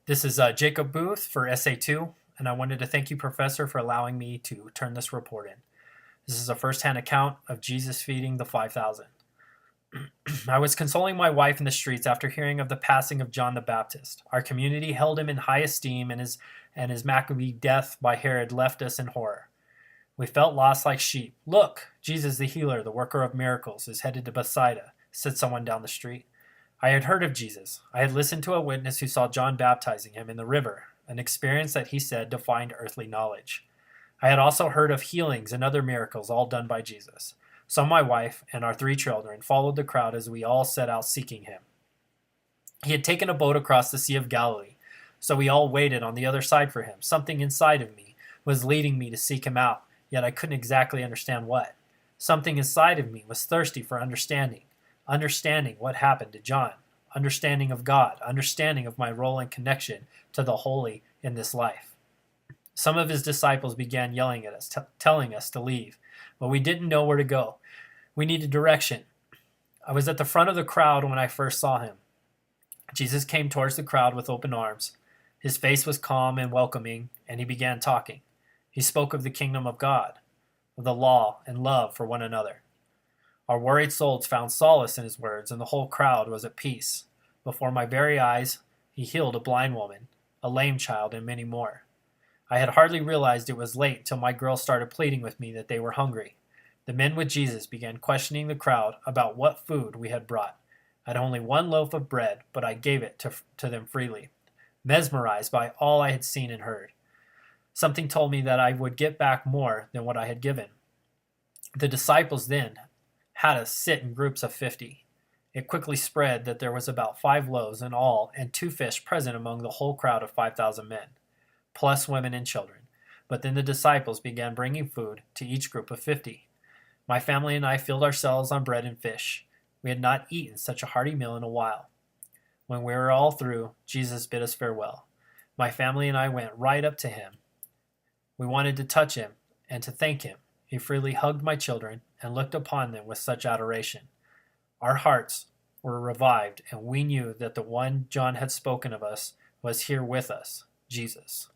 This is Jacob Booth for SA2, and I wanted to thank you, Professor, for allowing me to turn this report in. This is a first-hand account of Jesus feeding the 5,000. I was consoling my wife in the streets after hearing of the passing of John the Baptist. Our community held him in high esteem, and his Maccabee death by Herod left us in horror. We felt lost like sheep. "Look, Jesus the healer, the worker of miracles, is headed to Bethsaida," said someone down the street. I had heard of Jesus. I had listened to a witness who saw John baptizing him in the river, an experience that he said defied earthly knowledge. I had also heard of healings and other miracles all done by Jesus. So my wife and our 3 children followed the crowd as we all set out seeking him. He had taken a boat across the Sea of Galilee, so we all waited on the other side for him. Something inside of me was leading me to seek him out, yet I couldn't exactly understand what. Something inside of me was thirsty for understanding what happened to John, understanding of God, understanding of my role and connection to the holy in this life. Some of his disciples began yelling at us, telling us to leave, but we didn't know where to go. We needed direction. I was at the front of the crowd when I first saw him. Jesus came towards the crowd with open arms. His face was calm and welcoming, and he began talking. He spoke of the kingdom of God, of the law and love for one another. Our worried souls found solace in his words, and the whole crowd was at peace. Before my very eyes, he healed a blind woman, a lame child, and many more. I had hardly realized it was late till my girls started pleading with me that they were hungry. The men with Jesus began questioning the crowd about what food we had brought. I had only 1 loaf of bread, but I gave it to them freely, mesmerized by all I had seen and heard. Something told me that I would get back more than what I had given. The disciples then had us sit in groups of 50. It quickly spread that there was about 5 loaves in all and 2 fish present among the whole crowd of 5,000 men, plus women and children. But then the disciples began bringing food to each group of 50. My family and I filled ourselves on bread and fish. We had not eaten such a hearty meal in a while. When we were all through, Jesus bid us farewell. My family and I went right up to him. We wanted to touch him and to thank him. He freely hugged my children and looked upon them with such adoration. Our hearts were revived, and we knew that the one John had spoken of us was here with us, Jesus.